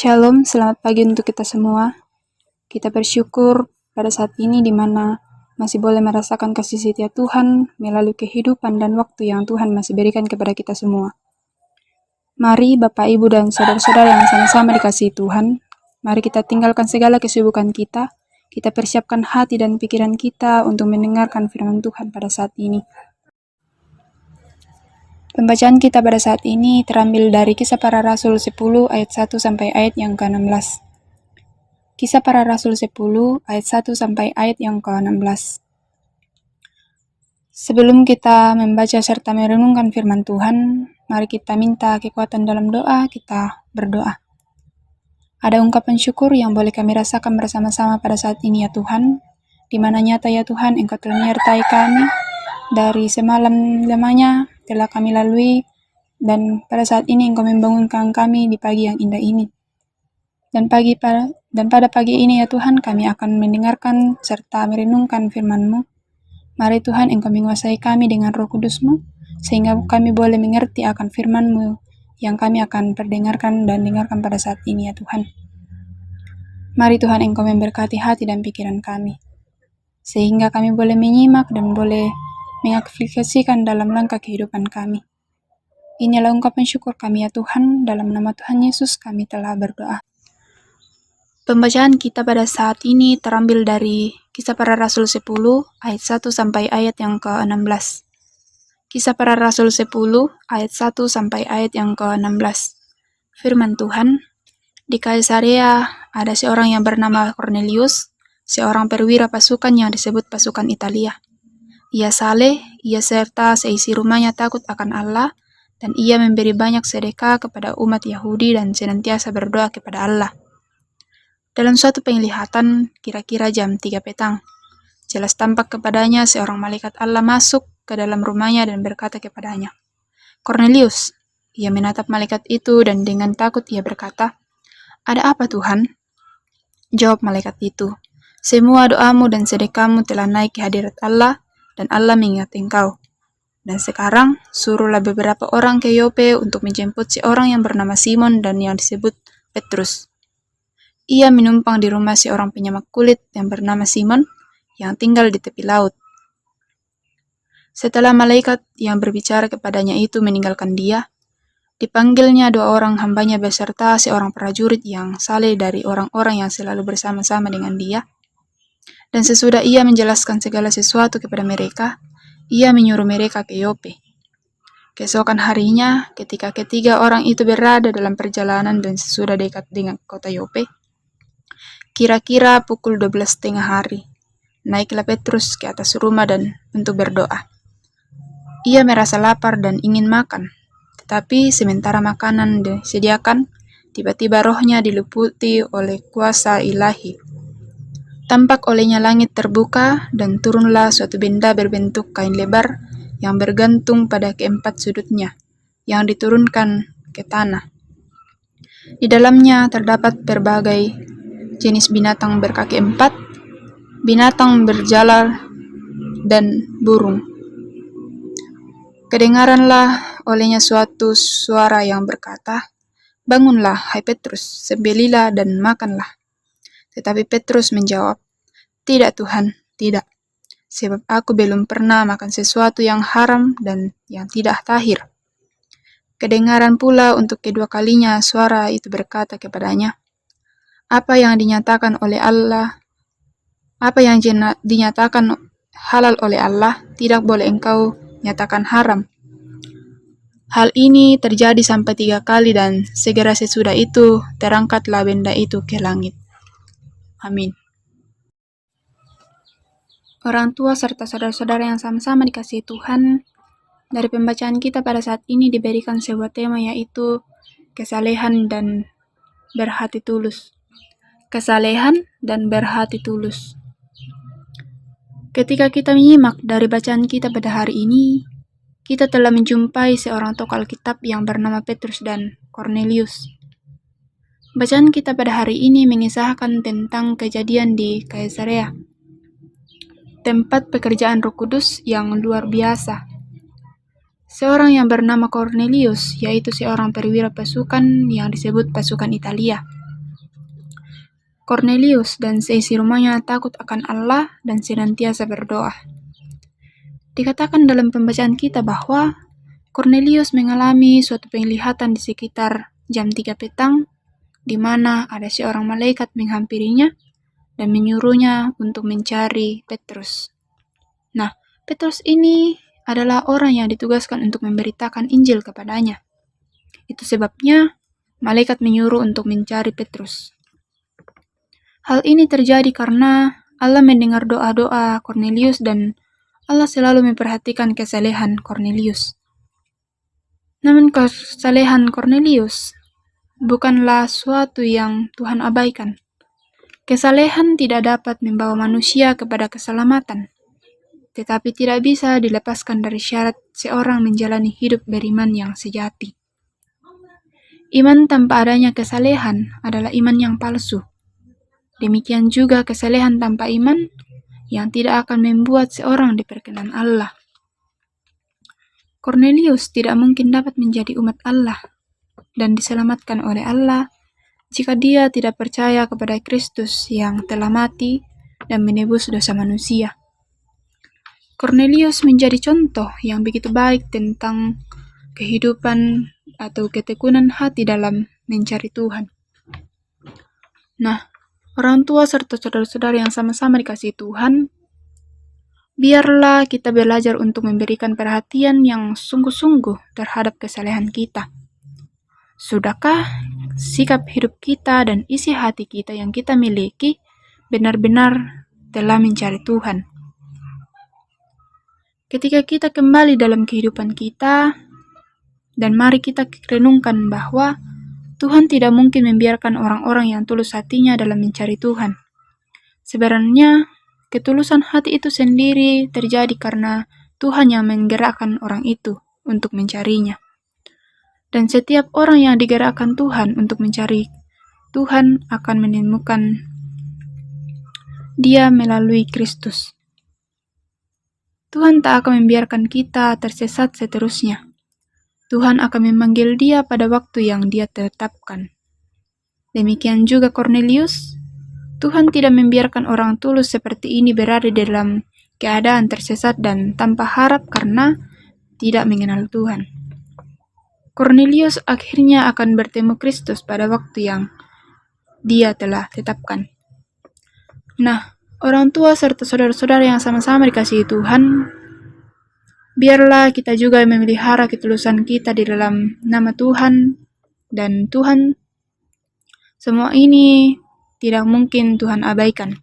Shalom, selamat pagi untuk kita semua. Kita bersyukur pada saat ini di mana masih boleh merasakan kasih setia Tuhan melalui kehidupan dan waktu yang Tuhan masih berikan kepada kita semua. Mari Bapak, Ibu, dan saudara-saudara yang sama-sama dikasihi Tuhan, mari kita tinggalkan segala kesibukan kita, kita persiapkan hati dan pikiran kita untuk mendengarkan firman Tuhan pada saat ini. Pembacaan kita pada saat ini terambil dari Kisah Para Rasul 10 ayat 1 sampai ayat yang ke-16. Kisah Para Rasul 10 ayat 1 sampai ayat yang ke-16. Sebelum kita membaca serta merenungkan firman Tuhan, mari kita minta kekuatan dalam doa, kita berdoa. Ada ungkapan syukur yang boleh kami rasakan bersama-sama pada saat ini ya Tuhan, di mana nyata ya Tuhan Engkau telah menyertai kami dari semalam lamanya telah kami lalui, dan pada saat ini Engkau membangunkan kami di pagi yang indah ini. Dan pada pagi ini ya Tuhan kami akan mendengarkan serta merenungkan firman-Mu. Mari Tuhan Engkau menguasai kami dengan Roh Kudus-Mu, sehingga kami boleh mengerti akan firman-Mu yang kami akan perdengarkan dan dengarkan pada saat ini ya Tuhan. Mari Tuhan Engkau memberkati hati dan pikiran kami, sehingga kami boleh menyimak dan boleh mengaplikasikan dalam langkah kehidupan kami. Inilah ungkapan syukur kami ya Tuhan, dalam nama Tuhan Yesus kami telah berdoa. Pembacaan kita pada saat ini terambil dari Kisah Para Rasul 10 ayat 1 sampai ayat yang ke-16. Kisah Para Rasul 10 ayat 1 sampai ayat yang ke-16. Firman Tuhan, di Kaisarea ada seorang yang bernama Cornelius, seorang perwira pasukan yang disebut pasukan Italia. Ia saleh, ia serta seisi rumahnya takut akan Allah, dan ia memberi banyak sedekah kepada umat Yahudi dan senantiasa berdoa kepada Allah. Dalam suatu penglihatan, kira-kira jam 3 petang, jelas tampak kepadanya seorang malaikat Allah masuk ke dalam rumahnya dan berkata kepadanya, "Cornelius." Ia menatap malaikat itu dan dengan takut ia berkata, "Ada apa Tuhan?" Jawab malaikat itu, "Semua doamu dan sedekahmu telah naik ke hadirat Allah, dan Allah mengingat engkau. Dan sekarang, suruhlah beberapa orang ke Yope untuk menjemput seorang yang bernama Simon dan yang disebut Petrus. Ia menumpang di rumah seorang penyamak kulit yang bernama Simon, yang tinggal di tepi laut." Setelah malaikat yang berbicara kepadanya itu meninggalkan dia, dipanggilnya 2 orang hambanya beserta seorang prajurit yang saleh dari orang-orang yang selalu bersama-sama dengan dia. Dan sesudah ia menjelaskan segala sesuatu kepada mereka, ia menyuruh mereka ke Yope. Keesokan harinya, ketika ketiga orang itu berada dalam perjalanan dan sesudah dekat dengan kota Yope, kira-kira pukul 12:30 hari, naiklah Petrus ke atas rumah dan untuk berdoa. Ia merasa lapar dan ingin makan, tetapi sementara makanan disediakan, tiba-tiba rohnya diliputi oleh kuasa ilahi. Tampak olehnya langit terbuka dan turunlah suatu benda berbentuk kain lebar yang bergantung pada keempat sudutnya, yang diturunkan ke tanah. Di dalamnya terdapat berbagai jenis binatang berkaki 4, binatang berjalar, dan burung. Kedengaranlah olehnya suatu suara yang berkata, "Bangunlah, hai Petrus, sembelihlah dan makanlah." Tetapi Petrus menjawab, "Tidak Tuhan, tidak. Sebab aku belum pernah makan sesuatu yang haram dan yang tidak tahir." Kedengaran pula untuk kedua kalinya suara itu berkata kepadanya, Apa yang dinyatakan halal oleh Allah, tidak boleh engkau nyatakan haram." Hal ini terjadi sampai 3 kali dan segera sesudah itu terangkatlah benda itu ke langit. Amin. Orang tua serta saudara-saudara yang sama-sama dikasihi Tuhan, dari pembacaan kita pada saat ini diberikan sebuah tema, yaitu kesalehan dan berhati tulus. Kesalehan dan berhati tulus. Ketika kita menyimak dari bacaan kita pada hari ini, kita telah menjumpai seorang tokoh Alkitab yang bernama Petrus dan Cornelius. Bacaan kita pada hari ini mengisahkan tentang kejadian di Kaisarea, tempat pekerjaan Roh Kudus yang luar biasa. Seorang yang bernama Cornelius, yaitu seorang perwira pasukan yang disebut pasukan Italia. Kornelius dan seisi rumahnya takut akan Allah dan senantiasa berdoa. Dikatakan dalam pembacaan kita bahwa Kornelius mengalami suatu penglihatan di sekitar jam 3 petang, di mana ada seorang malaikat menghampirinya dan menyuruhnya untuk mencari Petrus. Nah, Petrus ini adalah orang yang ditugaskan untuk memberitakan Injil kepadanya. Itu sebabnya malaikat menyuruh untuk mencari Petrus. Hal ini terjadi karena Allah mendengar doa-doa Kornelius dan Allah selalu memperhatikan kesalehan Kornelius. Namun kesalehan Kornelius bukanlah suatu yang Tuhan abaikan. Kesalehan tidak dapat membawa manusia kepada keselamatan, tetapi tidak bisa dilepaskan dari syarat seorang menjalani hidup beriman yang sejati. Iman tanpa adanya kesalehan adalah iman yang palsu. Demikian juga kesalehan tanpa iman yang tidak akan membuat seorang diperkenan Allah. Kornelius tidak mungkin dapat menjadi umat Allah dan diselamatkan oleh Allah jika dia tidak percaya kepada Kristus yang telah mati dan menebus dosa manusia. Kornelius menjadi contoh yang begitu baik tentang kehidupan atau ketekunan hati dalam mencari Tuhan. Nah, orang tua serta saudara-saudara yang sama-sama dikasihi Tuhan, biarlah kita belajar untuk memberikan perhatian yang sungguh-sungguh terhadap kesalehan kita. Sudahkah sikap hidup kita dan isi hati kita yang kita miliki benar-benar telah mencari Tuhan? Ketika kita kembali dalam kehidupan kita, dan mari kita renungkan bahwa Tuhan tidak mungkin membiarkan orang-orang yang tulus hatinya dalam mencari Tuhan. Sebenarnya, ketulusan hati itu sendiri terjadi karena Tuhan yang menggerakkan orang itu untuk mencarinya. Dan setiap orang yang digerakkan Tuhan untuk mencari Tuhan akan menemukan dia melalui Kristus. Tuhan tak akan membiarkan kita tersesat seterusnya. Tuhan akan memanggil dia pada waktu yang dia tetapkan. Demikian juga Kornelius, Tuhan tidak membiarkan orang tulus seperti ini berada dalam keadaan tersesat dan tanpa harap karena tidak mengenal Tuhan. Kornelius akhirnya akan bertemu Kristus pada waktu yang dia telah tetapkan. Nah, orang tua serta saudara-saudara yang sama-sama dikasihi Tuhan, biarlah kita juga memelihara ketulusan kita di dalam nama Tuhan, dan Tuhan, semua ini tidak mungkin Tuhan abaikan.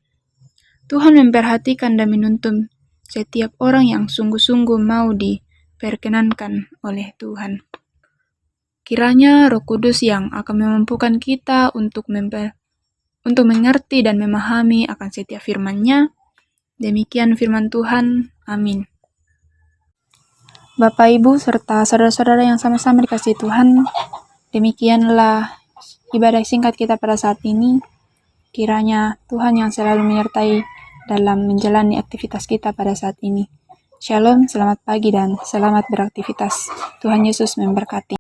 Tuhan memperhatikan dan menuntun setiap orang yang sungguh-sungguh mau diperkenankan oleh Tuhan. Kiranya Roh Kudus yang akan memampukan kita untuk mengerti dan memahami akan setiap firman-Nya. Demikian firman Tuhan. Amin. Bapak, Ibu, serta saudara-saudara yang sama-sama dikasihi Tuhan, demikianlah ibadah singkat kita pada saat ini. Kiranya Tuhan yang selalu menyertai dalam menjalani aktivitas kita pada saat ini. Shalom, selamat pagi dan selamat beraktivitas. Tuhan Yesus memberkati.